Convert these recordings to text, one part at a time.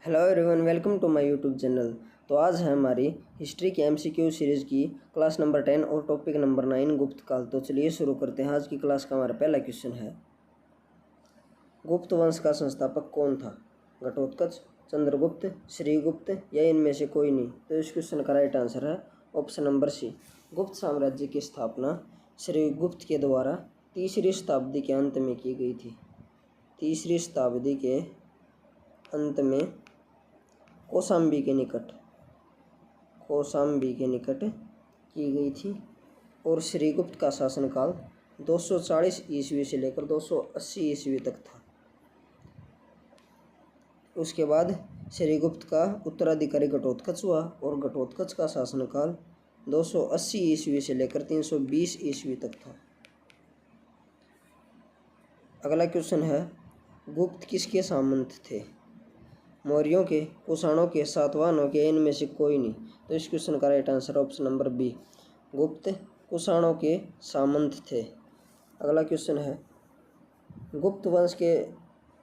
Hello everyone, welcome to my YouTube channel. तो आज है हमारी हिस्ट्री की एमसीक्यू सीरीज़ की क्लास नंबर 10 और टॉपिक नंबर 9 गुप्त काल। तो चलिए शुरू करते हैं। आज की क्लास का हमारा पहला क्वेश्चन है, गुप्त वंश का संस्थापक कौन था? घटोत्कच, चंद्रगुप्त, श्रीगुप्त या इनमें से कोई नहीं? तो इस क्वेश्चन का राइट आंसर है ऑप्शन नंबर सी। गुप्त साम्राज्य की स्थापना श्रीगुप्त के द्वारा तीसरी शताब्दी के अंत में की गई थी। तीसरी शताब्दी के अंत में कौशाम्बी के निकट की गई थी और श्रीगुप्त का शासनकाल 240 ईस्वी से लेकर 280 ईस्वी तक था। उसके बाद श्रीगुप्त का उत्तराधिकारी घटोत्कच हुआ और घटोत्कच का शासनकाल 280 ईस्वी से लेकर 320 ईस्वी तक था। अगला क्वेश्चन है, गुप्त किसके सामंत थे? मौर्यों के, कुषाणों के, सातवाहनों के, इनमें से कोई नहीं? तो इस क्वेश्चन का right answer option number B. Gupta कुषाणों के सामंत थे। अगला क्वेश्चन है, गुप्त वंश के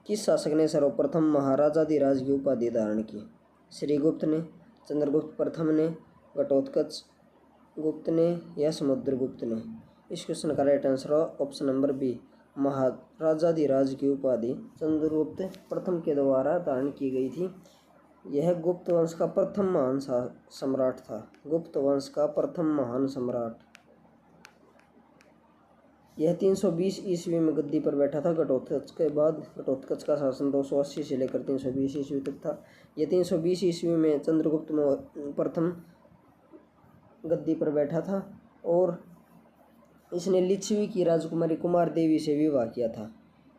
किस शासक ने सर्वप्रथम महाराजाधिराज की उपाधि धारण की? श्रीगुप्त ने, चंद्रगुप्त प्रथम ने, घटोत्कच गुप्त ने या समुद्रगुप्त ने? इस क्वेश्चन का right answer option number B. महाराजाधिराज की उपाधि चंद्रगुप्त प्रथम के द्वारा धारण की गई थी। यह गुप्त वंश का प्रथम महान सम्राट था। गुप्त वंश का प्रथम महान सम्राट। यह 320 ईस्वी में गद्दी पर बैठा था। घटोत्कच के बाद घटोत्कच का शासन 280 से लेकर 320 ईस्वी तक था। यह 320 ईस्वी में चंद्रगुप्त प्रथम गद्दी पर बैठा था और इसने लिच्छवी की राजकुमारी कुमार देवी से विवाह किया था।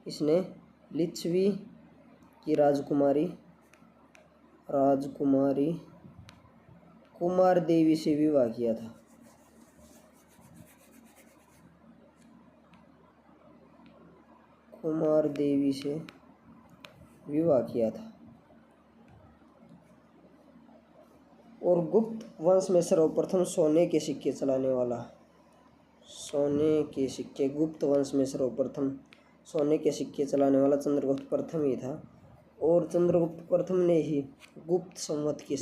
इसने लिच्छवी की राजकुमारी कुमार देवी से विवाह किया था। कुमार देवी से विवाह किया था। और गुप्त वंश में सर्वप्रथम सोने के सिक्के चलाने वाला, गुप्त वंश में सर्वप्रथम सोने के सिक्के चलाने वाला चंद्रगुप्त प्रथम ही था। और चंद्रगुप्त प्रथम ने ही गुप्त संवत की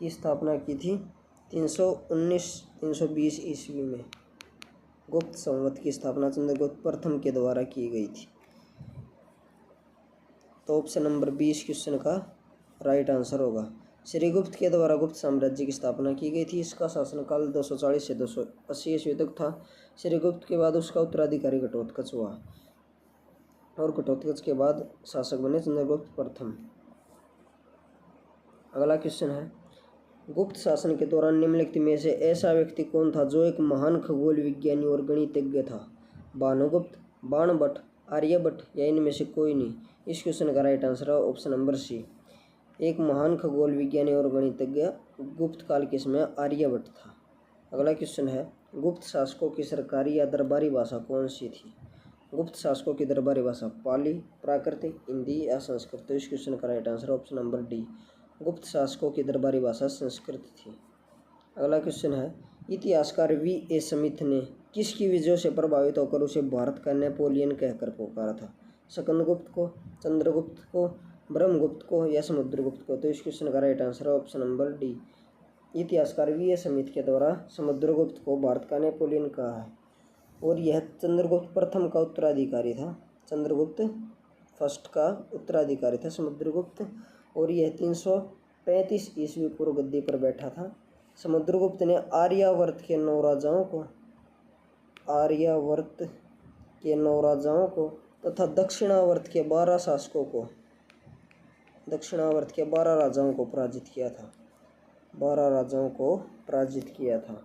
स्थापना की थी 319-320 ईस्वी में। गुप्त संवत की स्थापना चंद्रगुप्त प्रथम के द्वारा की गई थी। तो ऑप्शन नंबर 20 क्वेश्चन का राइट आंसर होगा। श्रीगुप्त के द्वारा गुप्त साम्राज्य की स्थापना की गई थी। इसका शासनकाल 240 से 280 ईस्वी तक था। श्रीगुप्त के बाद उसका उत्तराधिकारी घटोत्कच हुआ और घटोत्कच के बाद शासक बने चंद्रगुप्त प्रथम। अगला क्वेश्चन है, गुप्त शासन के दौरान निम्नलिखित में से ऐसा व्यक्ति कौन था जो एक महान खगोल विज्ञानी और गणितज्ञ था? भानुगुप्त, बाणभट्ट, आर्यभट्ट या इनमें से कोई नहीं? इस क्वेश्चन का राइट आंसर है ऑप्शन नंबर सी। एक महान खगोल विज्ञानी और गणितज्ञ गुप्त काल के समय आर्यभट्ट था। अगला क्वेश्चन है, गुप्त शासकों की सरकारी या दरबारी भाषा कौन सी थी? गुप्त शासकों की दरबारी भाषा पाली, प्राकृत, हिंदी या संस्कृत? तो इस क्वेश्चन का right answer option number D. गुप्त शासकों की दरबारी भाषा संस्कृत थी। अगला क्वेश्चन है, इतिहासकार V.A. स्मिथ ने किसकी विजयों से प्रभावित होकर उसे भारत का नेपोलियन कहकर पुकारा था? स्कंदगुप्त को, चंद्रगुप्त को, ब्रह्मगुप्त को या समुद्रगुप्त को? तो इस क्वेश्चन का राइट आंसर है ऑप्शन नंबर डी। इतिहासकार V.A. स्मिथ के द्वारा समुद्रगुप्त को भारत का नेपोलियन कहा है और यह चंद्रगुप्त प्रथम का उत्तराधिकारी था। चंद्रगुप्त फर्स्ट का उत्तराधिकारी था समुद्रगुप्त और यह 335 ईस्वी पूर्व गद्दी पर बैठा था। समुद्रगुप्त ने आर्यावर्त के 9 राजाओं को तथा दक्षिणावर्त के 12 राजाओं को पराजित किया था।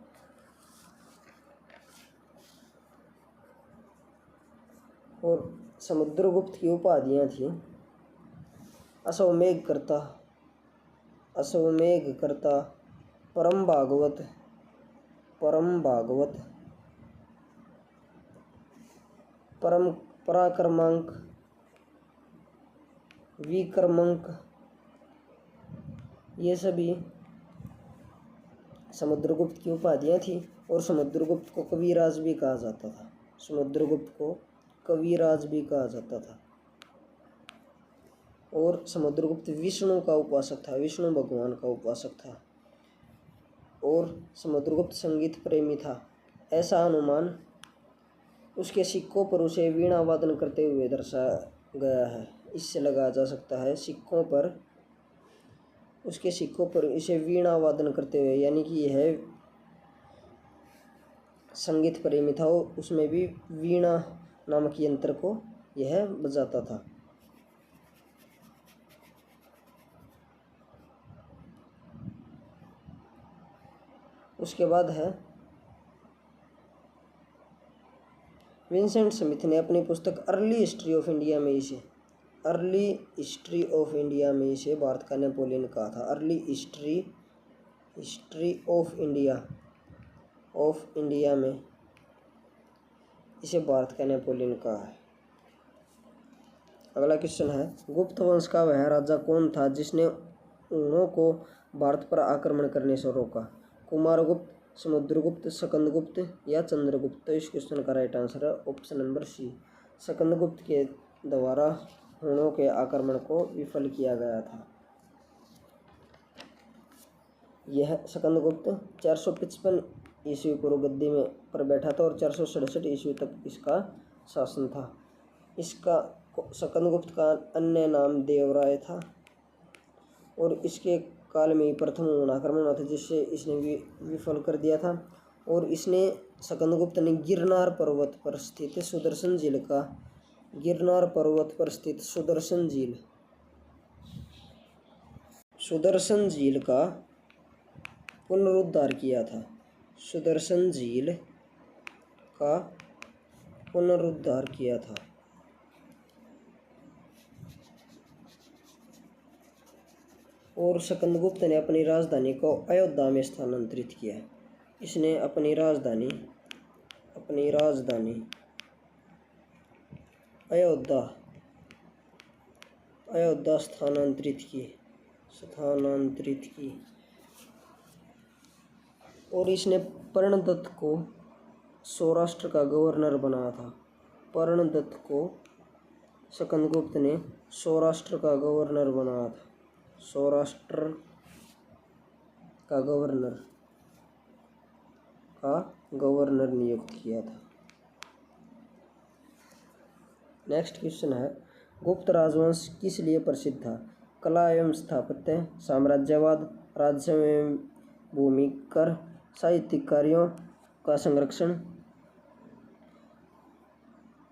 और समुद्रगुप्त की उपाधियां थी अश्वमेधकर्ता, परम भागवत, परम पराक्रमांक, विक्रमांक, ये सभी समुद्रगुप्त की उपाधियां थी। और समुद्रगुप्त को कविराज भी कहा जाता था। समुद्रगुप्त को कविराज भी कहा जाता था। और समुद्रगुप्त विष्णु का उपासक था, विष्णु भगवान का उपासक था। और समुद्रगुप्त संगीत प्रेमी था, ऐसा अनुमान उसके सिक्कों पर उसे वीणा वादन करते हुए दर्शाया गया है। इससे लगाया जा सकता है उसके सिक्कों पर इसे वीणा वादन करते हुए, यानी कि यह संगीत प्रेमी था और उसमें भी वीणा नामक यंत्र को यह बजाता था। उसके बाद है विंसेंट स्मिथ ने अपनी पुस्तक अर्ली हिस्ट्री ऑफ इंडिया में इसे भारत का नेपोलियन कहा था। अर्ली हिस्ट्री ऑफ इंडिया में इसे भारत का नेपोलियन कहा है। अगला क्वेश्चन है, गुप्त वंश का वह राजा कौन था जिसने ऊनों को भारत पर आक्रमण करने से रोका? कुमारगुप्त, समुद्रगुप्त, स्कंदगुप्त या चंद्रगुप्त? तो इस क्वेश्चन का राइट आंसर है ऑप्शन नंबर सी, स्कंदगुप्त के द्वारा हूणों के आक्रमण को विफल किया गया था। यह स्कंदगुप्त 455 ईस्वी पूर्व गद्दी में पर बैठा था और 467 ईस्वी तक इसका शासन था। इसका स्कंदगुप्त का अन्य नाम देवराय था और इसके काल में ही प्रथम हूण आक्रमण हुआ था जिससे इसने विफल कर दिया था। और इसने स्कंदगुप्त ने गिरनार पर्वत पर स्थित सुदर्शन झील का पुनरुद्धार किया था। सुदर्शन झील का पुनरुद्धार किया था। और स्कंदगुप्त ने अपनी राजधानी को अयोध्या में स्थानांतरित किया। इसने अपनी राजधानी अयोध्या स्थानांतरित की। और इसने पर्णदत्त को सौराष्ट्र का गवर्नर बनाया था। पर्णदत्त को स्कंदगुप्त ने सौराष्ट्र का गवर्नर बनाया था। सौराष्ट्र का गवर्नर नियुक्त किया था। नेक्स्ट क्वेश्चन है, गुप्त राजवंश किस लिए प्रसिद्ध था? कला एवं स्थापत्य, साम्राज्यवाद, राजस्व एवं भूमि कर, साहित्यिक कार्यों का संरक्षण?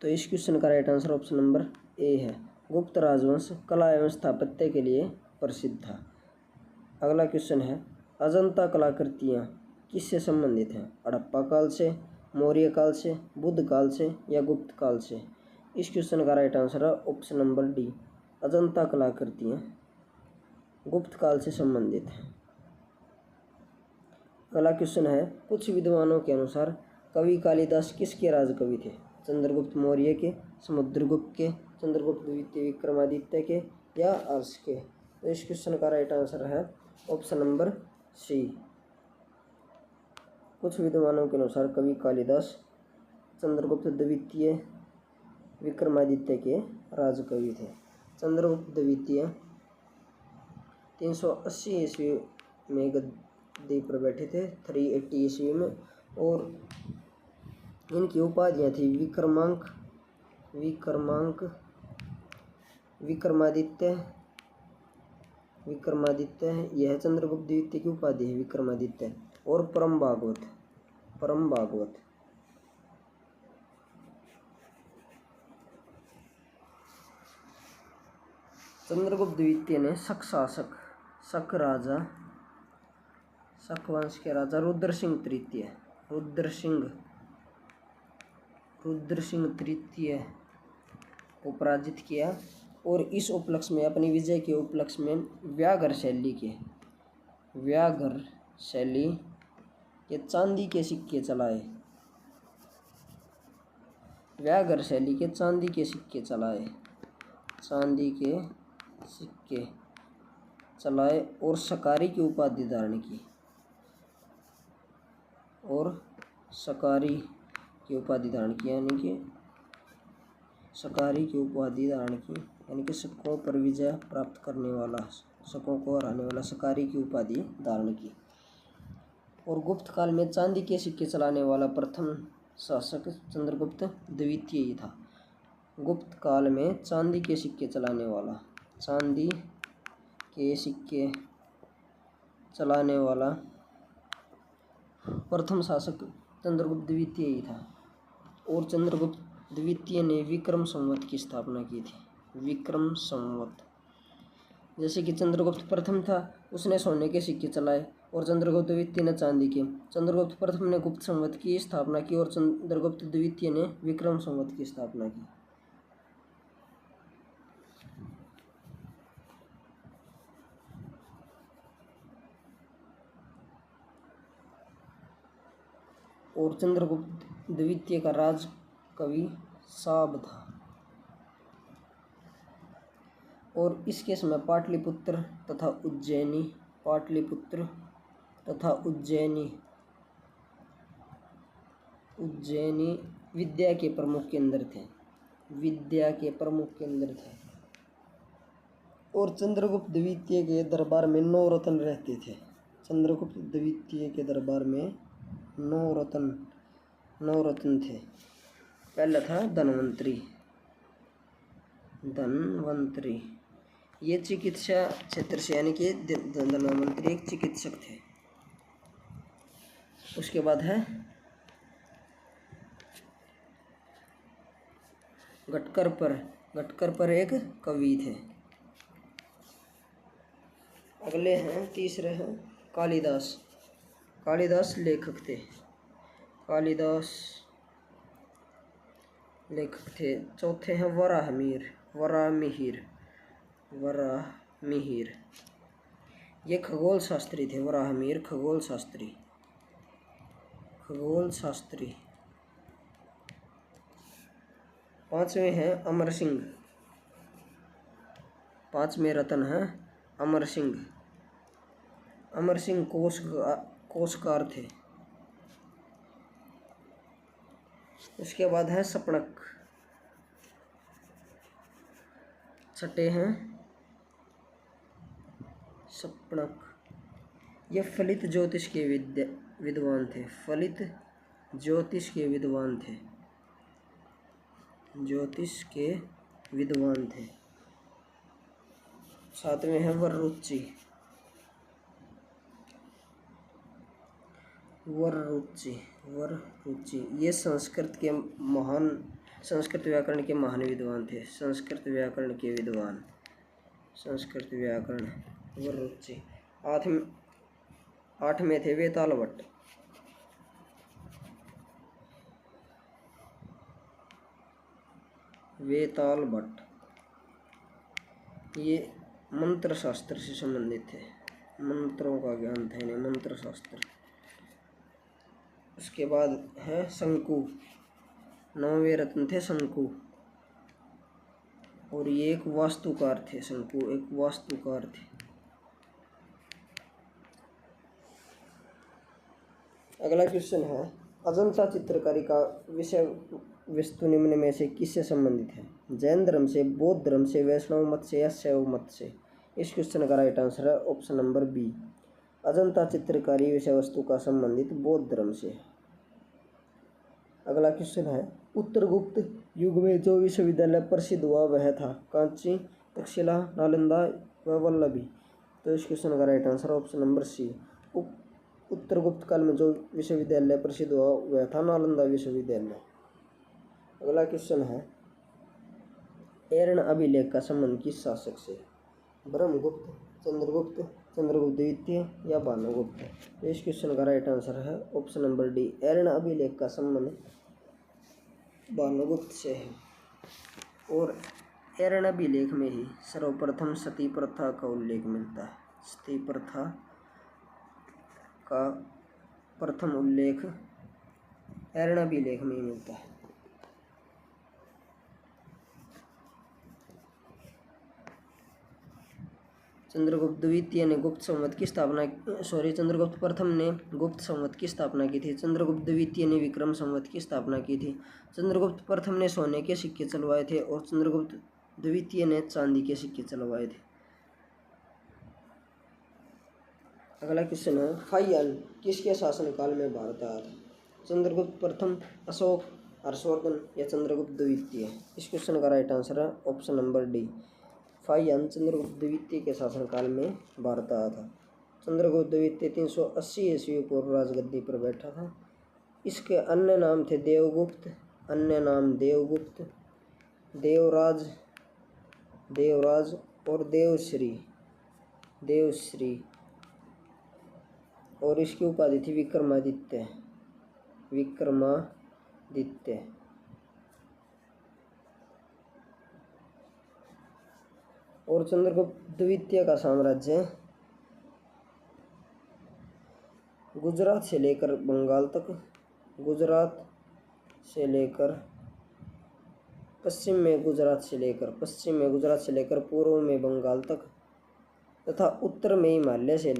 तो इस क्वेश्चन का राइट आंसर ऑप्शन नंबर ए है, गुप्त राजवंश कला एवं स्थापत्य के लिए प्रसिद्ध था। अगला क्वेश्चन है, अजंता कलाकृतियाँ किससे संबंधित हैं? हड़प्पा काल से, मौर्य काल से, बुद्ध काल से या गुप्त काल से? इस क्वेश्चन का राइट आंसर है ऑप्शन नंबर डी, अजंता कलाकृतियाँ गुप्त काल से संबंधित हैं। अगला क्वेश्चन है, कुछ विद्वानों के अनुसार कवि कालिदास किसके राजकवि थे? चंद्रगुप्त मौर्य के, समुद्रगुप्त के, चंद्रगुप्त द्वितीय विक्रमादित्य के या हर्ष के? तो इस क्वेश्चन का राइट आंसर है ऑप्शन नंबर सी, कुछ विद्वानों के अनुसार कवि कालिदास चंद्रगुप्त द्वितीय विक्रमादित्य के राजकवि थे। चंद्रगुप्त द्वितीय 380 ईस्वी में गद्दी पर बैठे थे, 380 ईस्वी में। और इनकी उपाधियाँ थी विक्रमादित्य, यह चंद्रगुप्त द्वितीय की उपाधि है विक्रमादित्य। और परम भागवत। चंद्रगुप्त द्वितीय ने शक वंश के राजा रुद्रसिंह तृतीय को पराजित किया और इस उपलक्ष्य में, अपनी विजय के उपलक्ष्य में व्याघ्र शैली के चांदी के सिक्के चलाए और शकारी की उपाधि धारण की। यानी कि शकारी की उपाधि धारण की, यानी कि शकों पर विजय प्राप्त करने वाला, शकों को हराने वाला शकारी की उपाधि धारण की। और गुप्त काल में चांदी के सिक्के चलाने वाला प्रथम शासक चंद्रगुप्त द्वितीय ही था। गुप्त काल में चांदी के सिक्के चलाने वाला, चांदी के सिक्के चलाने वाला प्रथम शासक चंद्रगुप्त द्वितीय ही था। और चंद्रगुप्त द्वितीय ने विक्रम संवत की स्थापना की थी। विक्रम संवत, जैसे कि चंद्रगुप्त प्रथम था, उसने सोने के सिक्के चलाए और चंद्रगुप्त द्वितीय ने चांदी के। चंद्रगुप्त प्रथम ने गुप्त संवत की स्थापना की और चंद्रगुप्त द्वितीय ने विक्रम संवत की स्थापना की। और चंद्रगुप्त द्वितीय का राज कवि साब था। और इसके समय पाटलिपुत्र तथा उज्जैनी, पाटलिपुत्र तथा उज्जैनी विद्या के प्रमुख केंद्र थे, विद्या के प्रमुख केंद्र थे। और चंद्रगुप्त द्वितीय के दरबार में 9 रत्न रहते थे। चंद्रगुप्त द्वितीय के दरबार में 9 रत्न थे। पहला था धन्वंतरी। ये चिकित्सा क्षेत्र से, यानी कि धन्वंतरी एक चिकित्सक थे। उसके बाद है घटकर पर एक कवि थे। अगले हैं, तीसरे हैं कालिदास। कालिदास लेखक थे। कालिदास लेखक थे। चौथे हैं वराहमिहिर। ये खगोल शास्त्री थे। वराहमिहिर खगोल शास्त्री। पांचवें हैं अमर सिंह। पांचवें रत्न हैं अमर सिंह। अमर सिंह कोशकार थे। उसके बाद है सपणक। छठे हैं सपणक। ये फलित ज्योतिष के विद्वान थे। फलित ज्योतिष के विद्वान थे। सातवें हैं वररुचि। ये संस्कृत व्याकरण के महान विद्वान थे। संस्कृत व्याकरण वररुचि। आठवें थे वेताल भट्ट। ये मंत्र शास्त्र से संबंधित थे। मंत्रों का ज्ञान था इन्हें, मंत्र शास्त्र। उसके बाद है शंकु। 9वें रत्न थे शंकु। और ये एक वास्तुकार थे। शंकु एक वास्तुकार थे। अगला क्वेश्चन है, अजंता चित्रकारी का विषय वस्तु निम्न में से किससे संबंधित है? जैन धर्म से, बौद्ध धर्म से, वैष्णव मत से या शैव मत से? इस क्वेश्चन का राइट आंसर है ऑप्शन नंबर बी। अजंता चित्रकारी विषय वस्तु का संबंधित बौद्ध धर्म से। अगला क्वेश्चन है, उत्तरगुप्त युग में जो विश्वविद्यालय प्रसिद्ध हुआ वह था? कांची, तक्षशिला, नालंदा व वल्लभी? तो इस क्वेश्चन का right answer option number C. उत्तरगुप्त काल में जो विश्वविद्यालय प्रसिद्ध हुआ वह था नालंदा विश्वविद्यालय। अगला क्वेश्चन है, एर्ण अभिलेख का संबंध किस शासक से? ब्रह्मगुप्त, चंद्रगुप्त द्वितीय या भानुगुप्त? इस क्वेश्चन का राइट आंसर है ऑप्शन नंबर डी। एर्ण अभिलेख का संबंध भानुगुप्त से है। और एर्ण अभिलेख में ही सर्वप्रथम सती प्रथा का उल्लेख मिलता है। सती प्रथा का प्रथम उल्लेख एर्ण अभिलेख में ही मिलता है। चंद्रगुप्त द्वितीय ने गुप्त संवत की स्थापना चंद्रगुप्त प्रथम ने गुप्त संवत की स्थापना की थी। चंद्रगुप्त द्वितीय ने विक्रम संवत की स्थापना की थी। चंद्रगुप्त प्रथम ने सोने के सिक्के चलवाए थे और चंद्रगुप्त द्वितीय ने चांदी के सिक्के चलवाए थे। अगला क्वेश्चन है, फाइयान किसके शासनकाल में भारत आया था? चंद्रगुप्त प्रथम, अशोक, हर्षवर्धन या चंद्रगुप्त द्वितीय? इस क्वेश्चन का राइट आंसर है option number D, Fa-Hien Chandragupta द्वितीय के शासनकाल में भारत आया था। चंद्रगुप्त द्वितीय 380 ईस्वी पूर्व राजगद्दी पर बैठा था। इसके अन्य नाम थे देवगुप्त, अन्य नाम देवगुप्त, देवराज, देवराज और देवश्री, और इसकी उपाधि थी विक्रमादित्य, विक्रमादित्य। और चंद्रगुप्त द्वितीय का साम्राज्य गुजरात से लेकर बंगाल तक, गुजरात से लेकर पश्चिम में गुजरात से लेकर पूर्व में बंगाल तक तथा उत्तर में हिमालय से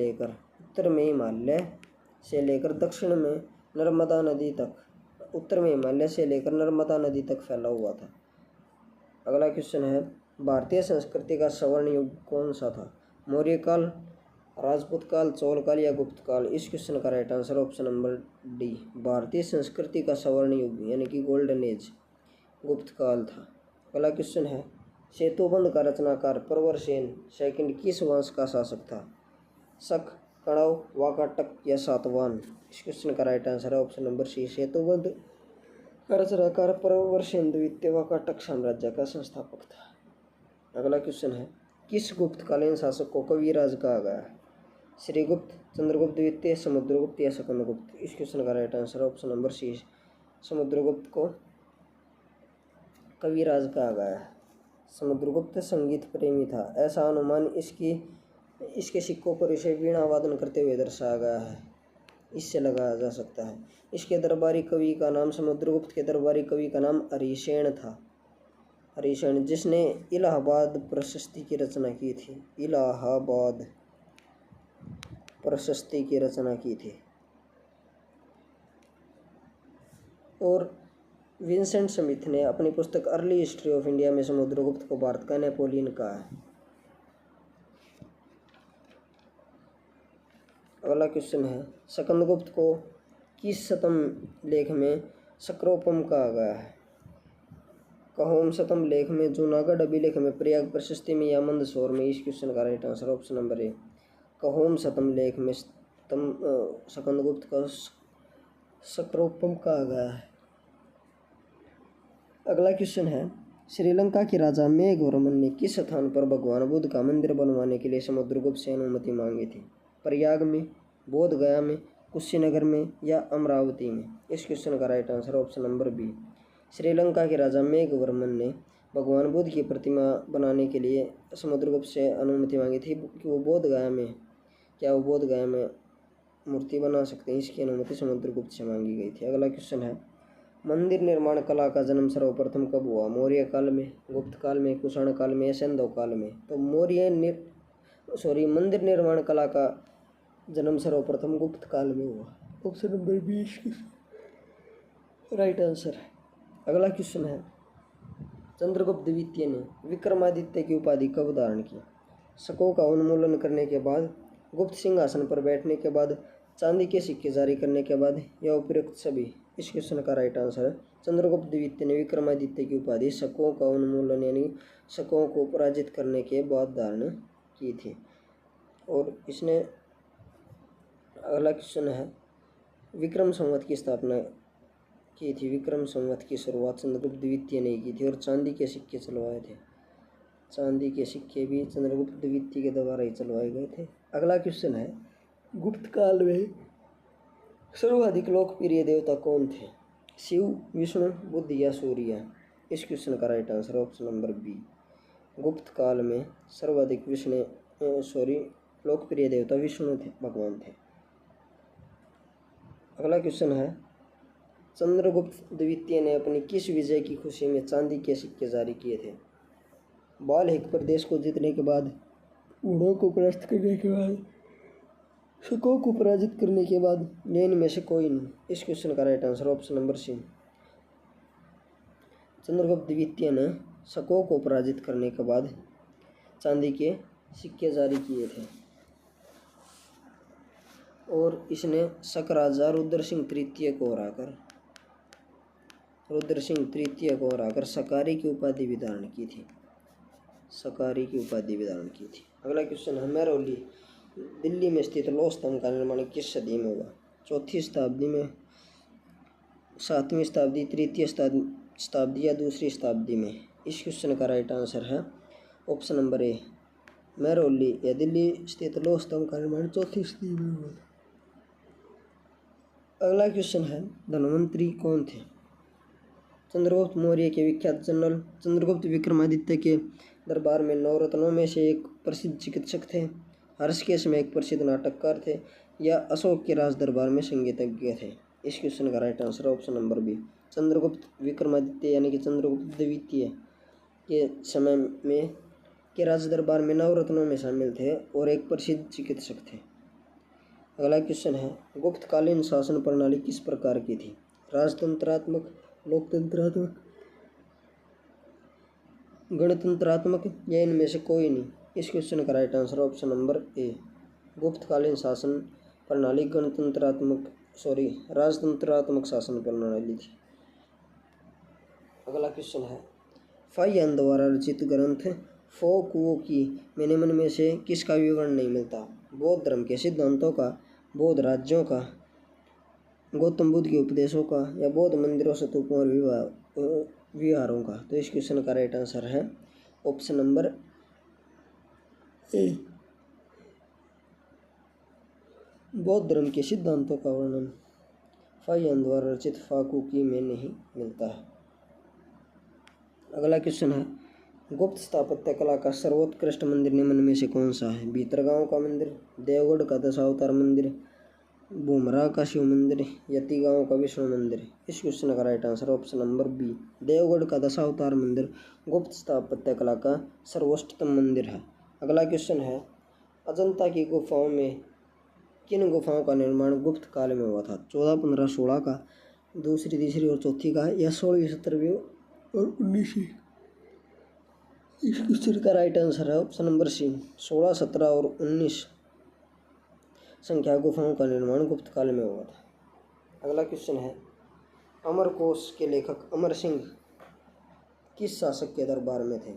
लेकर दक्षिण में नर्मदा नदी तक, उत्तर में हिमालय से लेकर नर्मदा नदी तक फैला हुआ था। अगला क्वेश्चन है, भारतीय संस्कृति का स्वर्ण युग कौन सा था? मौर्य काल, राजपूत काल, चोल काल या गुप्त काल? इस क्वेश्चन का right answer option number D, भारतीय संस्कृति का स्वर्ण युग यानी कि गोल्डन एज गुप्त काल था। अगला क्वेश्चन है, सेतुबंध का रचनाकार प्रवरसेन सेकंड किस वंश का शासक था? शक, कणव, वाकाटक या सातवाहन? इस क्वेश्चन का राइट आंसर है ऑप्शन नंबर सी, सेतुबंध का रचनाकार प्रवरसेन द्वितीय वाकाटक साम्राज्य का संस्थापक था। अगला क्वेश्चन है, किस गुप्तकालीन शासक को कविराज कहा गया? श्रीगुप्त, चंद्रगुप्त द्वितीय, समुद्रगुप्त या स्कंदगुप्त? इस क्वेश्चन का right answer option number C, Samudragupta को कविराज कहा गया। समुद्रगुप्त संगीत प्रेमी था, ऐसा अनुमान इसके सिक्कों पर इसे वीणा वादन करते हुए दर्शाया गया है, इससे लगाया जा सकता है। इसके दरबारी कवि का नाम, समुद्रगुप्त के दरबारी कवि का नाम हरिसेन था, हरिसेन, जिसने इलाहाबाद प्रशस्ति की रचना की थी, इलाहाबाद प्रशस्ति की रचना की थी। और विंसेंट स्मिथ ने अपनी पुस्तक अर्ली हिस्ट्री ऑफ इंडिया में समुद्रगुप्त को भारत का नेपोलियन कहा है। अगला क्वेश्चन है, स्कंदगुप्त को किस शतम लेख में सक्रोपम कहा गया है? कहोम शतम लेख में, जूनागढ़ अभिलेख में, प्रयाग प्रशस्ति में या मंदसौर में? इस क्वेश्चन का right answer option number A, कहोम शतम लेख में स्कंदगुप्त का सक्रोपम कहा गया है। अगला क्वेश्चन है, श्रीलंका के राजा मेघवर्मन ने किस स्थान पर भगवान बुद्ध का मंदिर बनवाने के लिए समुद्रगुप्त से अनुमति मांगी थी? प्रयाग में, बोध गया में, कुशीनगर में या अमरावती में? इस क्वेश्चन का right answer option number B, Sri Lanka के राजा मेघवर्मन ने भगवान बुद्ध की प्रतिमा बनाने के लिए समुद्रगुप्त से अनुमति मांगी थी कि वो बोध गया में मूर्ति बना सकते हैं। इसकी अनुमति समुद्रगुप्त से मांगी गई थी। अगला क्वेश्चन है, मंदिर निर्माण कला का जन्म सर्वप्रथम कब हुआ? मौर्य काल में, गुप्त काल में, कुषाण काल में या सिंधु काल में? तो मंदिर निर्माण कला का जन्म सर्वप्रथम गुप्त काल में हुआ। ऑप्शन नंबर 20 राइट आंसर है। अगला क्वेश्चन है, चंद्रगुप्त द्वितीय ने विक्रमादित्य की उपाधि कब धारण की? शकों का उन्मूलन करने के बाद, गुप्त सिंहासन पर बैठने के बाद, चांदी के सिक्के जारी करने के बाद या उपयुक्त सभी? इस क्वेश्चन का राइट आंसर है, चंद्रगुप्त द्वितीय ने विक्रमादित्य की उपाधि शकों का उन्मूलन यानी शकों को पराजित करने के बाद धारण की थी। और इसने, अगला क्वेश्चन है, विक्रम संवत की स्थापना की थी। विक्रम संवत की शुरुआत चंद्रगुप्त द्वितीय ने की थी और चांदी के सिक्के चलवाए थे। चांदी के सिक्के भी चंद्रगुप्त द्वितीय के द्वारा ही चलवाए गए थे। अगला क्वेश्चन है, गुप्त काल में सर्वाधिक लोकप्रिय देवता कौन थे? शिव, विष्णु, बुद्ध या सूर्य? इस क्वेश्चन का right answer option number B, Gupta काल में सर्वाधिक लोकप्रिय देवता विष्णु थे, भगवान थे। अगला क्वेश्चन है, चंद्रगुप्त द्वितीय ने अपनी किस विजय की खुशी में चांदी के सिक्के जारी किए थे? बाल्हिक प्रदेश को जीतने के बाद, गुणों को परास्त करने के बाद, शकों को पराजित करने के बाद ये इनमें से कोई नहीं। इस क्वेश्चन का right answer option number C. Chandragupta द्वितीय ने शकों को पराजित करने के बाद चांदी के सिक्के जारी किए थे और इसने शक राजा रुद्र सिंह तृतीय को हराकर शकारी की उपाधि भी धारण की थी। अगला क्वेश्चन है, मेहरौली दिल्ली में स्थित लौह स्तंभ का निर्माण किस सदी में हुआ? चौथी शताब्दी में, 7वीं शताब्दी, तृतीय शताब्दी या दूसरी शताब्दी में? इस क्वेश्चन का राइट आंसर है ऑप्शन नंबर ए, मेहरौली या दिल्ली स्थित लौह स्तंभ का निर्माण चौथी सदी में हुआ। अगला क्वेश्चन है, धन्वंतरी कौन थे? चंद्रगुप्त मौर्य के विख्यात जनरल, चंद्रगुप्त विक्रमादित्य के दरबार में नवरत्नों में से एक प्रसिद्ध चिकित्सक थे, हर्ष के समय एक प्रसिद्ध नाटककार थे, या अशोक के राज दरबार में संगीतज्ञ थे? इस क्वेश्चन का right answer option number B, Chandragupta Vikramaditya यानी कि चंद्रगुप्त द्वितीय के समय में के राज दरबार में नवरत्नों में शामिल थे और एक प्रसिद्ध चिकित्सक थे। अगला क्वेश्चन है, गुप्तकालीन शासन प्रणाली किस प्रकार की थी? राजतंत्रात्मक, लोकतंत्रात्मक, गणतंत्रात्मक या इनमें से कोई नहीं? इस क्वेश्चन का right answer option number A, गुप्तकालीन शासन प्रणाली राजतंत्रात्मक शासन प्रणाली थी। अगला क्वेश्चन है, फाहियान द्वारा रचित ग्रंथ फो कुओं की मेनेमन में से किसका विवरण नहीं मिलता? बौद्ध धर्म के सिद्धांतों का, बौद्ध राज्यों का, गौतम बुद्ध के उपदेशों का, या बौद्ध मंदिरों, स्तूपों और विहारों का? तो इस क्वेश्चन का राइट आंसर है ऑप्शन नंबर ए, बौद्ध धर्म के सिद्धांतों का वर्णन फाहियान द्वारा रचित फाकुकी में नहीं मिलता है। अगला क्वेश्चन है, गुप्त स्थापत्य कला का सर्वोत्कृष्ट मंदिर निम्न में से कौन सा है? भीतरगांव का मंदिर, देवगढ़ का दशावतार मंदिर, बुमराह का शिव मंदिर, यतिगांव का विष्णु मंदिर? इस क्वेश्चन का right answer option number B, Deogarh का दशावतार मंदिर गुप्त स्थापत्य कला का सर्वोत्तम मंदिर है। अगला क्वेश्चन है, अजंता की गुफाओं में किन गुफाओं का निर्माण गुप्त काल में हुआ था? 14, 15, 16 का, दूसरी, तीसरी और चौथी का, या 16वीं, 17वीं और 19वीं? इस क्वेश्चन का राइट आंसर है ऑप्शन नंबर सी, 16, 17 और 19 संख्या गुफाओं का निर्माण गुप्त काल में हुआ था। अगला क्वेश्चन है, अमरकोश के लेखक अमर सिंह किस शासक के दरबार में थे?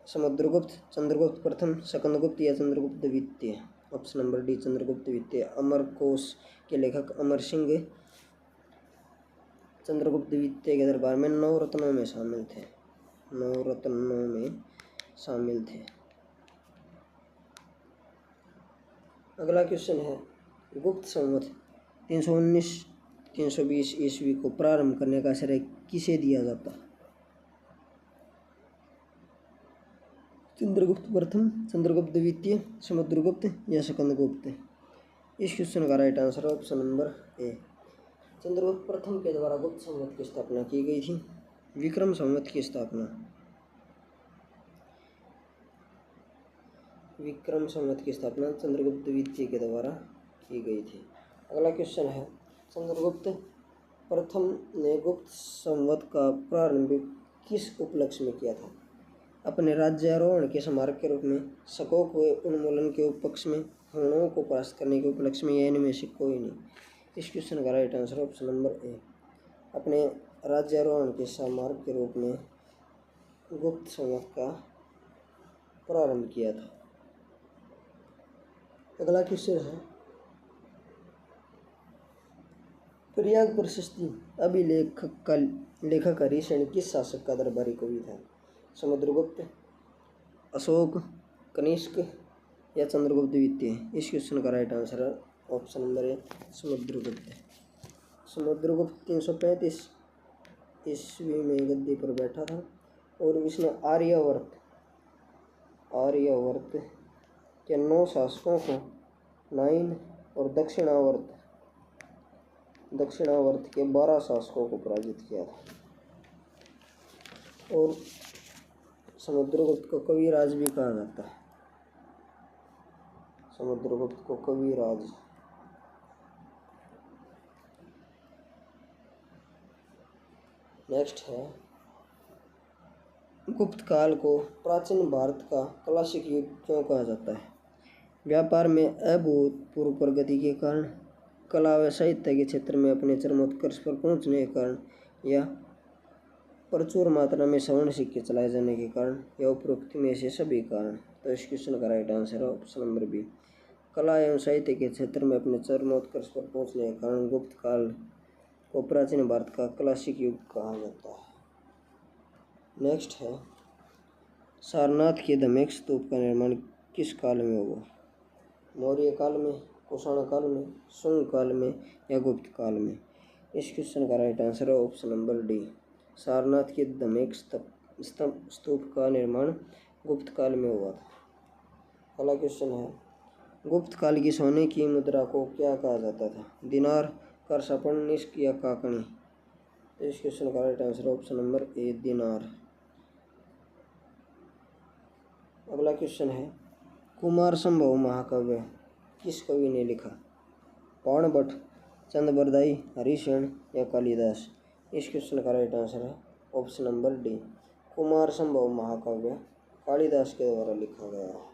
समुद्रगुप्त, चंद्रगुप्त प्रथम, स्कंदगुप्त या चंद्रगुप्त द्वितीय? ऑप्शन नंबर डी, चंद्रगुप्त द्वितीय। अमरकोश के लेखक अमर सिंह चंद्रगुप्त द्वितीय के दरबार में नवरत्नों में शामिल थे। अगला क्वेश्चन है, गुप्त संवत 319-320 ईस्वी को प्रारंभ करने का श्रेय किसे दिया जाता? चंद्रगुप्त प्रथम, चंद्रगुप्त द्वितीय, समुद्रगुप्त या स्कंदगुप्त? इस क्वेश्चन का राइट आंसर ऑप्शन नंबर ए, चंद्रगुप्त प्रथम के द्वारा गुप्त संवत की स्थापना की गई थी। विक्रम संवत की स्थापना चंद्रगुप्त द्वितीय के द्वारा की गई थी। अगला क्वेश्चन है, चंद्रगुप्त प्रथम ने गुप्त संवत का प्रारंभ किस उपलक्ष्य में किया था? अपने राज्यारोहण के स्मारक के रूप में, शकों के उन्मूलन के उपलक्ष्य में, हुणों को परास्त करने के उपलक्ष्य में, या इनमें से कोई नहीं? इस क्वेश्चन का राइट आंसर ऑप्शन नंबर ए, अपने राज्यारोहण के स्मारक के रूप में गुप्त संवत का प्रारंभ किया था। अगला क्वेश्चन है, प्रयाग प्रशस्ति लेखक हरिसेन किस शासक का दरबारी कवि था? समुद्रगुप्त, अशोक, कनिष्क या चंद्रगुप्त द्वितीय? इस क्वेश्चन का राइट आंसर है ऑप्शन नंबर ए, समुद्रगुप्त 335 ईस्वी में गद्दी पर बैठा था और इसने आर्यावर्त के 9 शासकों को, नाइन और दक्षिणावर्त के 12 शासकों को पराजित किया था और समुद्रगुप्त को कविराज भी कहा जाता है। समुद्रगुप्त को कविराज। नेक्स्ट है, गुप्त काल को प्राचीन भारत का क्लासिक युग क्यों कहा जाता है? व्यापार में अभूतपूर्व प्रगति के कारण, कला व साहित्य के क्षेत्र में अपने चरमोत्कर्ष पर पहुंचने के कारण, या प्रचुर मात्रा में स्वर्ण सिक्के चलाए जाने के कारण, या उपरोक्त में से सभी कारण। तो इस क्वेश्चन का राइट आंसर है ऑप्शन नंबर बी। कला एवं साहित्य के क्षेत्र में अपने चरमोत्कर्ष पर पहुंचने के कारण गुप्त काल को प्राचीन भारत का क्लासिक युग कहा जाता है। नेक्स्ट है, सारनाथ के धमेक स्तूप का निर्माण किस काल में हुआ? मौर्य काल में, कुषाण काल में, शुंग काल में, या गुप्त काल में? इस क्वेश्चन का राइट आंसर है ऑप्शन नंबर डी। सारनाथ के धमेक स्तूप का निर्माण गुप्त काल में हुआ था। अगला क्वेश्चन है, गुप्त काल की सोने की मुद्रा को क्या कहा जाता था? दिनार, करसपण, निष्क, या काकणी? तो इस क्वेश्चन का राइट आंसर ऑप्शन नंबर ए, दिनार। अगला क्वेश्चन है, कुमार संभव महाकाव्य किस कवि ने लिखा? बाणभट्ट, चंद्रबरदाई, हरिशेन, या कालिदास? इस क्वेश्चन का राइट आंसर है ऑप्शन नंबर डी, कुमार संभव महाकाव्य कालिदास के द्वारा लिखा गया है।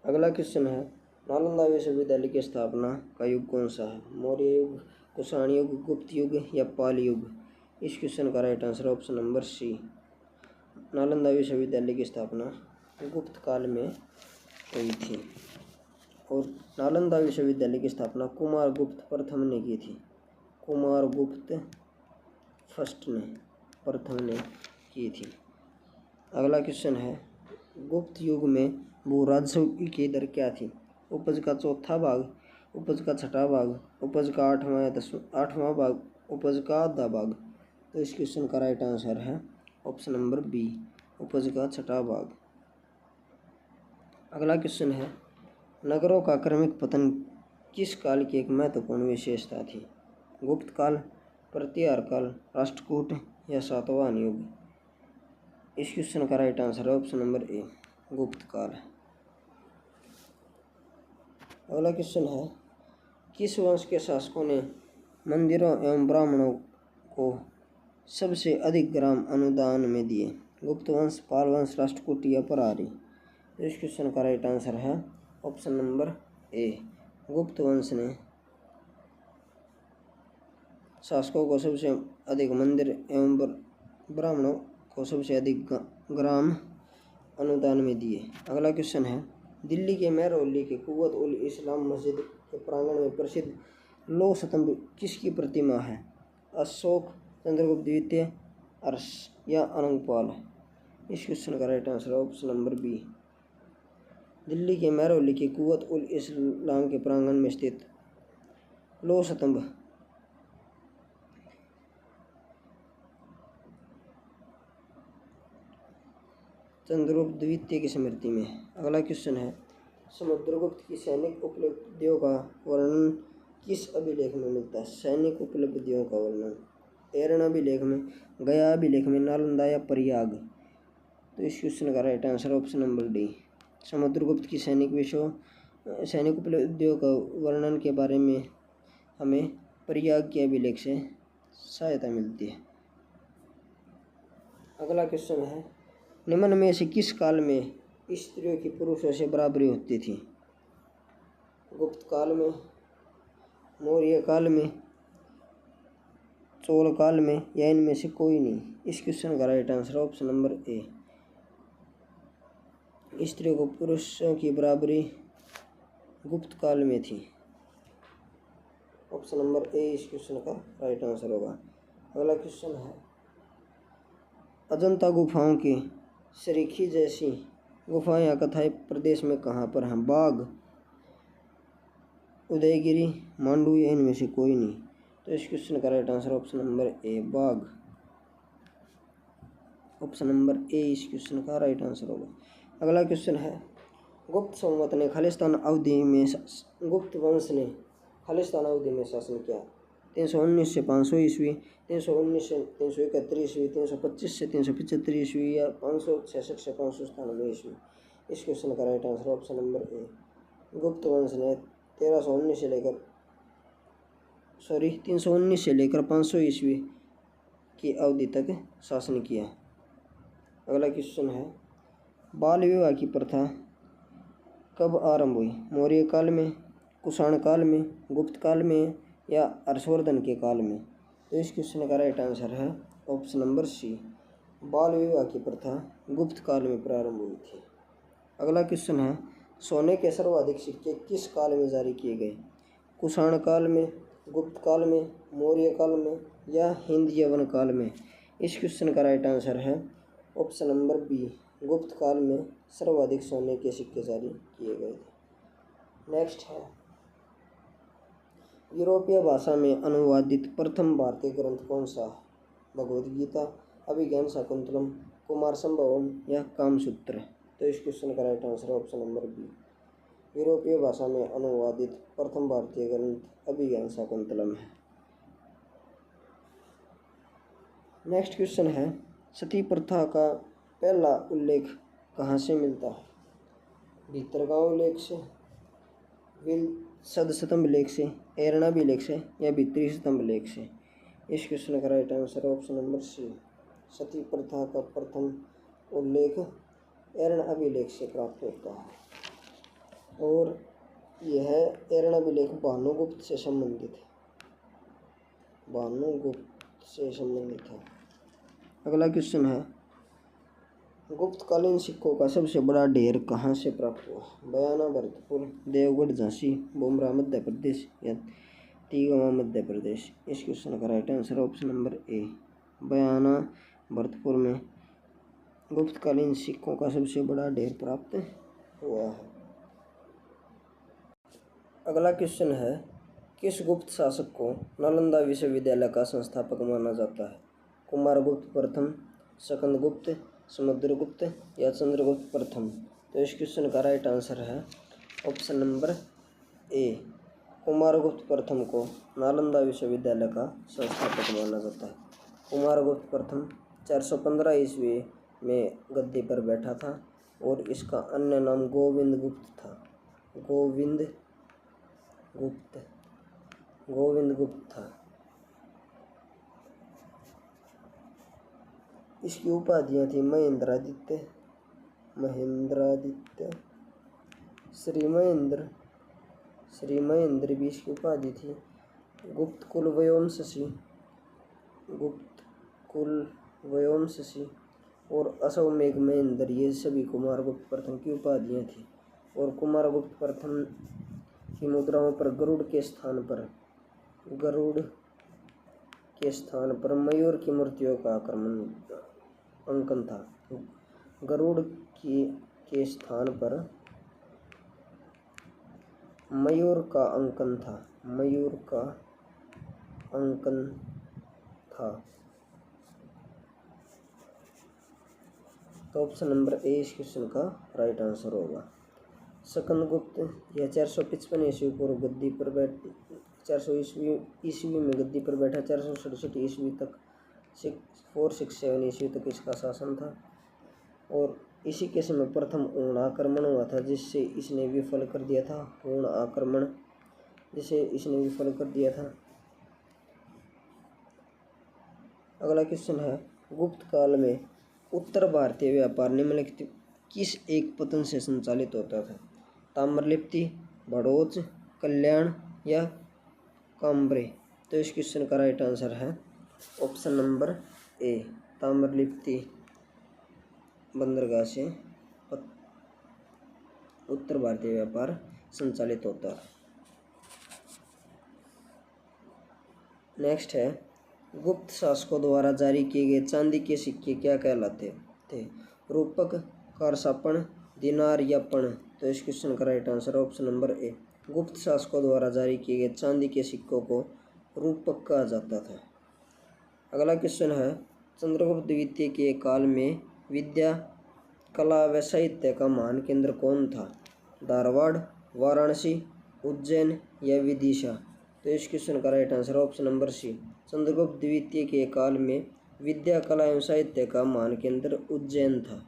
अगला क्वेश्चन है, नालंदा विश्वविद्यालय की स्थापना का युग कौन सा है? मौर्य युग, कुषाण युग, गुप्त युग, या पाल युग? इस क्वेश्चन का right answer option number C, Nalanda विश्वविद्यालय की स्थापना गुप्त काल में हुई थी। और नालंदा विश्वविद्यालय की स्थापना कुमार गुप्त प्रथम ने की थी। कुमार गुप्त फर्स्ट ने, प्रथम ने की थी। अगला क्वेश्चन है, गुप्त युग में भू राजस्व की दर क्या थी? उपज का चौथा भाग, उपज का छठा भाग, उपज का आठवां भाग, उपज का आधा भाग? तो इस क्वेश्चन का राइट आंसर है ऑप्शन नंबर बी, उपज का छठा भाग। अगला क्वेश्चन है, नगरों का क्रमिक पतन किस काल की एक महत्वपूर्ण विशेषता थी? गुप्त काल, प्रतिहार काल, राष्ट्रकूट, या सातवाहन युग? इस क्वेश्चन का राइट आंसर है ऑप्शन नंबर ए, गुप्त काल। अगला क्वेश्चन है, किस वंश के शासकों ने मंदिरों एवं ब्राह्मणों को सबसे अधिक ग्राम अनुदान में दिए? गुप्त वंश, पाल वंश, राष्ट्रकूट, या प्रहरी? इस क्वेश्चन का राइट आंसर है ऑप्शन नंबर ए, गुप्त वंश ने शासकों को सबसे अधिक मंदिर एवं ब्राह्मणों को सबसे अधिक ग्राम अनुदान में दिए। अगला क्वेश्चन है, दिल्ली के महरौली के कुव्वत उल इस्लाम मस्जिद के प्रांगण में प्रसिद्ध लौह स्तंभ किसकी प्रतिमा है? अशोक, चंद्रगुप्त द्वितीय, अर्श, या अनंगपाल? इस क्वेश्चन का right answer option number B, Delhi के महरौली के कुव्वत उल इस्लाम के प्रांगण में स्थित लौह स्तंभ चंद्रगुप्त द्वितीय की स्मृति में। अगला क्वेश्चन है, समुद्रगुप्त की सैनिक उपलब्धियों का वर्णन किस अभिलेख में मिलता है? सैनिक उपलब्धियों का वर्णन एरन अभिलेख में, गया अभिलेख में, नालंदा, या प्रयाग? तो इस क्वेश्चन का right answer option number D, Samudragupta की सैनिक उपलब्धियों का वर्णन के बारे में हमें प्रयाग के अभिलेख से सहायता मिलती है। अगला क्वेश्चन है, निम्न में से किस काल में स्त्रियों की पुरुषों से बराबरी होती थी? गुप्त काल में, मौर्य काल में, चोल काल में, या इनमें से कोई नहीं? इस क्वेश्चन का राइट आंसर ऑप्शन नंबर ए, स्त्रियों को पुरुषों की बराबरी गुप्त काल में थी। ऑप्शन नंबर ए इस क्वेश्चन का राइट आंसर होगा। अगला क्वेश्चन है, अजंता गुफाओं की सरीखी जैसी गुफाएं या कथाएं प्रदेश में कहाँ पर हैं? बाघ, उदयगिरी, मांडू, या इनमें से कोई नहीं? तो इस क्वेश्चन का right answer option number A, Bagh. Option number ए इस क्वेश्चन का राइट आंसर होगा। अगला क्वेश्चन है, गुप्त वंश ने खालिस्तान अवधि में शासन किया। 319 से 500 ईस्वी, 319 से 371 ईस्वी, 325 से 375 ईस्वी, या 566 से 597 ईस्वी? इस क्वेश्चन का राइट आंसर ऑप्शन नंबर ए, गुप्त वंश ने 319 से लेकर 500 ईस्वी की अवधि तक शासन किया। अगला क्वेश्चन है, बाल विवाह की प्रथा कब आरंभ हुई? मौर्य काल में, कुषाण काल में, गुप्त काल में या हर्षवर्धन के काल में? तो इस क्वेश्चन का राइट आंसर है ऑप्शन नंबर सी, बाल विवाह की प्रथा गुप्त काल में प्रारंभ हुई थी। अगला क्वेश्चन है, सोने के सर्वाधिक सिक्के किस काल में जारी किए गए? कुषाण काल में, गुप्त काल में, मौर्य काल में या हिंद यवन काल में? इस क्वेश्चन का राइट आंसर है ऑप्शन नंबर बी, गुप्त काल में सर्वाधिक सोने के सिक्के जारी किए गए थे। नेक्स्ट है, यूरोपीय भाषा में अनुवादित प्रथम भारतीय ग्रंथ कौन सा? भगवद गीता, अभिज्ञान शाकुंतलम, कुमार संभवम या कामसूत्र? तो इस क्वेश्चन का राइट आंसर है ऑप्शन नंबर बी, यूरोपीय भाषा में अनुवादित प्रथम भारतीय ग्रंथ अभिज्ञान शाकुंतलम है। नेक्स्ट क्वेश्चन है, सती प्रथा का पहला उल्लेख कहाँ से मिलता है? भीतरगांव लेख से, सद स्तंभ लेख से, एरणाबी लेख से या भीतरी स्तंभ लेख से? इस क्वेश्चन का राइट आंसर है ऑप्शन नंबर सी, सती प्रथा का प्रथम उल्लेख एरणाबी लेख से प्राप्त होता है और यह एरणाबी लेख भानुगुप्त से संबंधित है। अगला क्वेश्चन है, गुप्तकालीन सिक्कों का सबसे बड़ा ढेर कहाँ से प्राप्त हुआ? बयाना भरतपुर, देवगढ़ झांसी, बुमरा मध्य प्रदेश या तिगवा मध्य प्रदेश? इस क्वेश्चन का right answer option number A, Bayana Bharatpur में गुप्तकालीन सिक्कों का सबसे बड़ा ढेर प्राप्त हुआ है। अगला क्वेश्चन है, किस गुप्त शासक को नालंदा विश्वविद्यालय का संस्थापक माना जाता है? कुमारगुप्त प्रथम, स्कंदगुप्त, समुद्रगुप्त या चंद्रगुप्त प्रथम? तो इस क्वेश्चन का राइट आंसर है ऑप्शन नंबर ए, कुमारगुप्त प्रथम को नालंदा विश्वविद्यालय का संस्थापक माना जाता है। कुमारगुप्त प्रथम 415 ईस्वी में गद्दी पर बैठा था और इसका अन्य नाम गोविंद गुप्त था। गोविंद गुप्त था। इसकी उपाधियाँ थी महेंद्रादित्य, श्री महेंद्र भी इसकी उपाधि थी। गुप्त कुल वयोवंशी और अश्वमेघ महेंद्र, ये सभी कुमारगुप्त प्रथम की उपाधियाँ थी। और कुमारगुप्त प्रथम की मुद्राओं पर गरुड़ के स्थान पर मयूर की मूर्तियों का अंकन था। गरुड़ के स्थान पर मयूर का अंकन था। तो ऑप्शन नंबर ए इस क्वेश्चन का राइट आंसर होगा। स्कंदगुप्त यह 455 ईस्वी पूर्व गद्दी पर 400 ईस्वी में गद्दी पर बैठा। 467 ईस्वी तक 467 ईस्वी तक इसका शासन था और इसी के समय प्रथम ऊण आक्रमण हुआ था जिससे इसने विफल कर दिया था। अगला क्वेश्चन है, गुप्त काल में उत्तर भारतीय व्यापार निम्नलिखित किस एक पतन से संचालित होता था? ताम्रलिप्ति, भड़ोच, कल्याण या काम्ब्रे? तो इस क्वेश्चन का राइट आंसर है ऑप्शन नंबर ए, ताम्रलिप्ति बंदरगाह से उत्तर भारतीय व्यापार संचालित होता है। नेक्स्ट है, गुप्त शासकों द्वारा जारी किए गए चांदी के सिक्के क्या कहलाते थे? रूपक, कारसापण, दिनार या पण? तो इस क्वेश्चन का राइट आंसर ऑप्शन नंबर ए, गुप्त शासकों द्वारा जारी किए गए चांदी के सिक्कों को रूपक कहा जाता था। अगला क्वेश्चन है, चंद्रगुप्त द्वितीय के काल में विद्या, कला व साहित्य का महान केंद्र कौन था? धारवाड़, वाराणसी, उज्जैन या विदिशा? तो इस क्वेश्चन का right answer option number C, Chandragupta द्वितीय के काल में विद्या, कला एवं साहित्य का महान केंद्र उज्जैन था।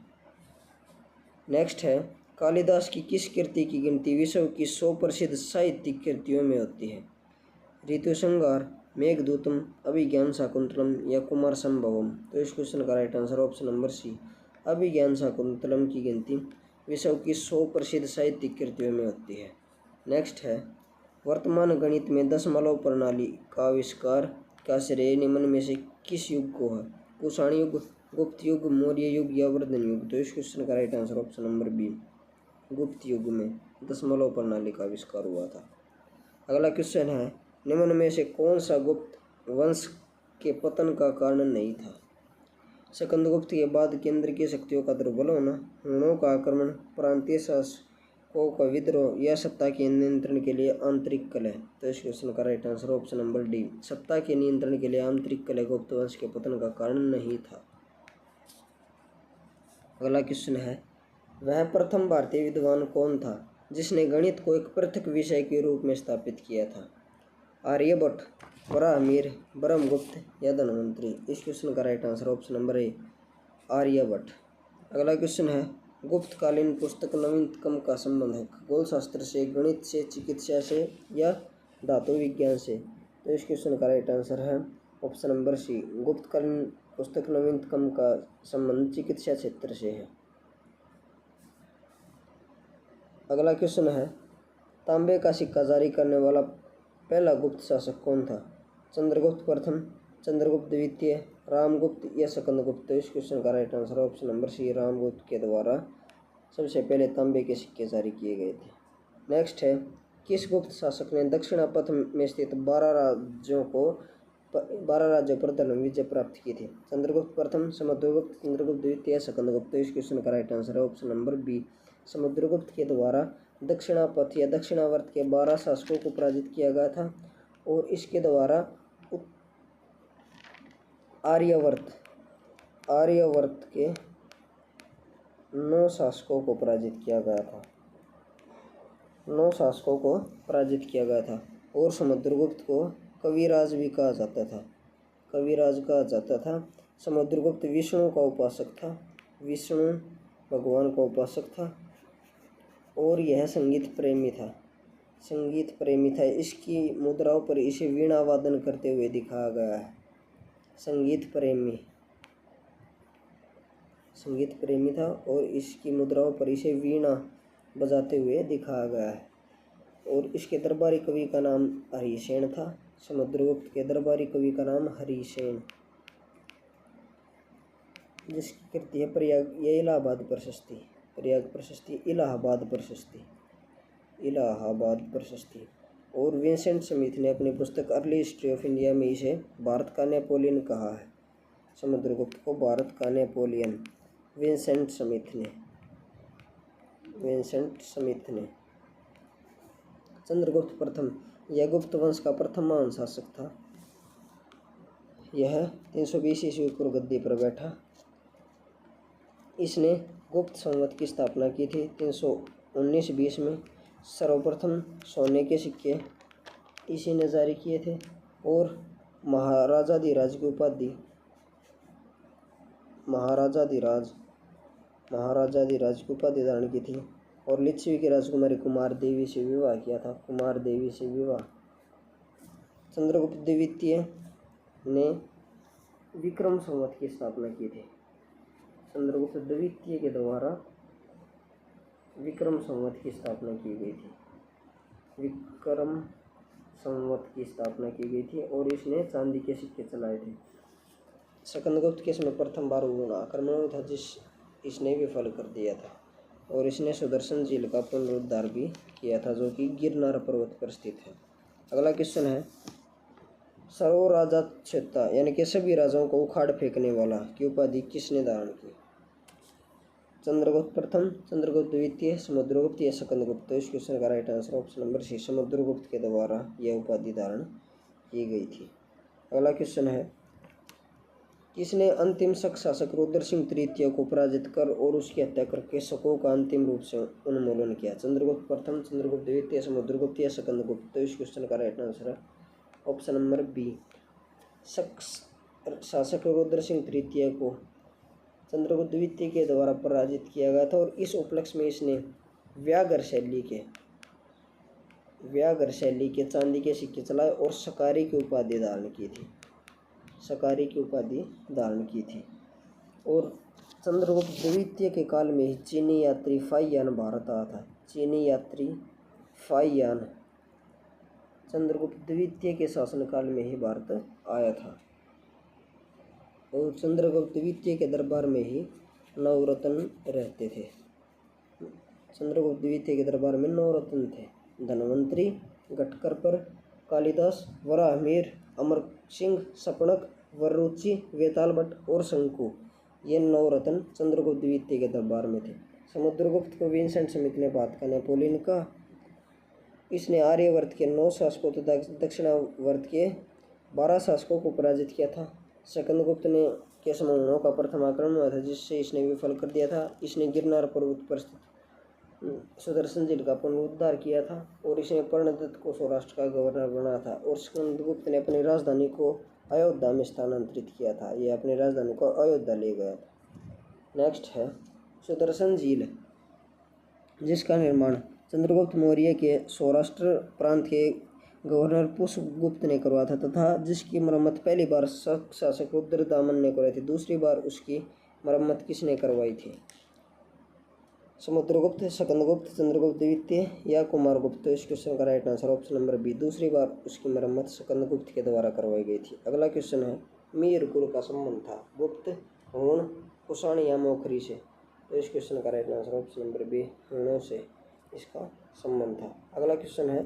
नेक्स्ट है, कालिदास की किस कृति की गिनती विश्व की 100 प्रसिद्ध साहित्यिक कृतियों में होती है? ऋतुसंहार, मेघदूतम, अभिज्ञान शाकुंतलम या कुमार संभवम? तो इस क्वेश्चन का right answer option number C, Abhijnana Shakuntalam की गिनती विश्व की 100 प्रसिद्ध साहित्यिक कृतियों में होती है। नेक्स्ट है, वर्तमान गणित में दशमलव प्रणाली का आविष्कार का श्रेय निम्न में से किस युग को है? कुषाण युग, गुप्त युग, मौर्य युग या वर्धन युग? तो इस क्वेश्चन का right answer option number B, Gupta युग में दशमलव प्रणाली का आविष्कार हुआ था। अगला क्वेश्चन है, निम्न में से कौन सा गुप्त वंश के पतन का कारण नहीं था? स्कंदगुप्त के बाद केंद्र की शक्तियों का दुर्बल होना, हुणों का आक्रमण, प्रांतीय शासकों का विद्रोह या सत्ता के नियंत्रण के लिए आंतरिक कलह? तो इस क्वेश्चन का right answer option number D, सत्ता के नियंत्रण के लिए आंतरिक कलह गुप्त वंश के पतन का कारण नहीं था। अगला क्वेश्चन है, वह प्रथम भारतीय विद्वान कौन था जिसने गणित को एक पृथक विषय के रूप में स्थापित किया था? आर्यभट्ट, वराहमिहिर, ब्रह्मगुप्त या धन्वंतरि? इस क्वेश्चन का right answer option number A, Aryabhata. अगला क्वेश्चन है, गुप्तकालीन पुस्तक नवीनतम का संबंध है खगोल शास्त्र से, गणित से, चिकित्सा से या धातु विज्ञान से? तो इस क्वेश्चन का राइट आंसर है ऑप्शन नंबर सी, गुप्तकालीन पुस्तक नवीनतम का संबंध चिकित्सा क्षेत्र से है। अगला क्वेश्चन है, तांबे का सिक्का जारी करने वाला पहला गुप्त शासक कौन था? चंद्रगुप्त प्रथम, चंद्रगुप्त द्वितीय, रामगुप्त या स्कंदगुप्त? तो इस क्वेश्चन का right answer option number C, Ramagupta के द्वारा सबसे पहले तांबे के सिक्के जारी किए गए थे। नेक्स्ट है, किस गुप्त शासक ने दक्षिणापथ में स्थित 12 राज्यों पर धर्म विजय प्राप्त की थी? चंद्रगुप्त प्रथम, समुद्रगुप्त, चंद्रगुप्त द्वितीय, स्कंदगुप्त? तो इस क्वेश्चन का राइट आंसर है ऑप्शन नंबर बी, समुद्रगुप्त के द्वारा दक्षिणापथ या दक्षिणावर्त के 12 शासकों को पराजित किया गया था और इसके द्वारा आर्यवर्त के 9 शासकों को पराजित किया गया था, 9 शासकों को पराजित किया गया था। और समुद्रगुप्त को कविराज भी कहा जाता था, कविराज कहा जाता था। समुद्रगुप्त विष्णु का उपासक था, विष्णु भगवान का उपासक था और यह संगीत प्रेमी था, संगीत प्रेमी था। इसकी मुद्राओं पर इसे वीणा वादन करते हुए दिखाया गया है। संगीत प्रेमी था और इसकी मुद्राओं पर इसे वीणा बजाते हुए दिखाया गया है। और इसके दरबारी कवि का नाम हरिसेन था, समुद्रगुप्त के दरबारी कवि का नाम हरिसेन, जिसकी कृति है प्रयाग या इलाहाबाद प्रशस्ति, प्रयाग प्रशस्ति, इलाहाबाद प्रशस्ति, इलाहाबाद प्रशस्ति। और विंसेंट स्मिथ ने अपनी पुस्तक अर्ली हिस्ट्री ऑफ इंडिया में इसे भारत का नेपोलियन कहा है, समुद्रगुप्त को भारत का नेपोलियन, विंसेंट स्मिथ ने। चंद्रगुप्त प्रथम यह गुप्त वंश का प्रथम महान शासक था। यह 320 ईस्वी पूर्व गद्दी पर बैठा। इसने गुप्त संवत की स्थापना की थी 319-20 में। सर्वप्रथम सोने के सिक्के इसी ने जारी किए थे और महाराजाधिराज की उपाधि महाराजाधिराज की उपाधि धारण की थी और लिच्छवी की राजकुमारी कुमार देवी से विवाह किया था, कुमार देवी से विवाह। चंद्रगुप्त द्वितीय ने विक्रम संवत की स्थापना की थी। चंद्रगुप्त द्वितीय के द्वारा विक्रम संवत की स्थापना की गई थी, विक्रम संवत की स्थापना की गई थी और इसने चांदी के सिक्के चलाए थे। स्कंदगुप्त के समय प्रथम बार आक्रमण था जिस इसने विफल कर दिया था और इसने सुदर्शन झील का पुनरुद्धार भी किया था जो कि गिरनार पर्वत पर स्थित है। अगला क्वेश्चन है, सर्वराजाच्युता यानी कि सभी राजाओं को उखाड़ फेंकने वाला की उपाधि किसने धारण की? चंद्रगुप्त प्रथम, चंद्रगुप्त द्वितीय, समुद्रगुप्त या स्कंदगुप्त? इस क्वेश्चन का right answer option number C, Samudragupta के द्वारा यह उपाधि धारण की गई थी। अगला क्वेश्चन है, किसने अंतिम शक शासक रुद्र सिंह तृतीय को पराजित कर और उसकी हत्या करके शकों का अंतिम रूप से उन्मूलन किया? चंद्रगुप्त प्रथम, चंद्रगुप्त द्वितीय, समुद्रगुप्त या स्कंदगुप्त? तो इस क्वेश्चन का राइट आंसर है ऑप्शन नंबर बी, शक शासक रुद्र सिंह तृतीय को चंद्रगुप्त द्वितीय के द्वारा पराजित किया गया था और इस उपलक्ष्य में इसने व्याघ्र शैली के चांदी के सिक्के चलाए और शकारी की उपाधि धारण की थी। और चंद्रगुप्त द्वितीय के काल में ही चीनी यात्री फाहियान भारत आया था। चंद्रगुप्त द्वितीय के शासनकाल में ही भारत आया था। और चंद्रगुप्त द्वितीय के दरबार में ही नवरत्न रहते थे। चंद्रगुप्त द्वितीय के दरबार में नवरत्न थे। धन्वंतरी, घटकरपर, कालिदास, वराहमिहिर, अमर सिंह, शपनक, वररुचि, वेताल भट्ट और शंकु, ये नवरत्न चंद्रगुप्त द्वितीय के दरबार में थे। समुद्रगुप्त को विंसेंट स्मिथ ने भारत का नेपोलियन कहा। इसने आर्यवर्त के 9 शासकों तथा दक्षिणावर्त के 12 शासकों को पराजित किया था। स्कंदगुप्त ने के समूहों का प्रथम आक्रमण हुआ था, जिससे इसने विफल कर दिया था। इसने गिरनार पर्वत पर स्थित सुदर्शन झील का पुनरुद्धार किया था और इसने कर्णदत्त को सौराष्ट्र का गवर्नर बनाया था। और स्कंदगुप्त ने अपनी राजधानी को अयोध्या में स्थानांतरित किया था। ये अपनी राजधानी को अयोध्या ले गया था। नेक्स्ट है सुदर्शन झील, जिसका निर्माण चंद्रगुप्त मौर्य के सौराष्ट्र प्रांत के गवर्नर पुष्पगुप्त ने करवाया था तथा जिसकी मरम्मत पहली बार शक शासक रुद्रदामन ने करवाई थी। दूसरी बार उसकी मरम्मत किसने करवाई थी? समुद्रगुप्त, स्कंदगुप्त, चंद्रगुप्त द्वितीय या कुमारगुप्त। तो इस क्वेश्चन का right answer option number B, दूसरी बार उसकी मरम्मत स्कंदगुप्त के द्वारा करवाई गई थी। अगला क्वेश्चन है, मीर कुल का संबंध था गुप्त, हुण, कुषाण या मौखरी से। तो इस क्वेश्चन का right answer option number B, हुणों से इसका संबंध था। अगला क्वेश्चन है,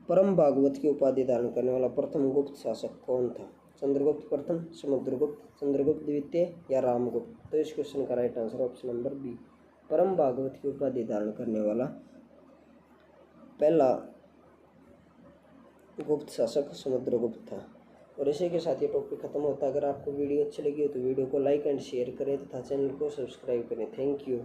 परम भागवत की उपाधि धारण करने वाला प्रथम गुप्त शासक कौन था? चंद्रगुप्त प्रथम, समुद्रगुप्त, चंद्रगुप्त द्वितीय या रामगुप्त। तो इस क्वेश्चन का right answer option number B, परम भागवत की उपाधि धारण करने वाला पहला गुप्त शासक समुद्रगुप्त था। और इसी के साथ ये टॉपिक खत्म होता है। अगर आपको वीडियो अच्छी लगी हो तो वीडियो को लाइक एंड शेयर करें तथा चैनल को सब्सक्राइब करें। Thank you.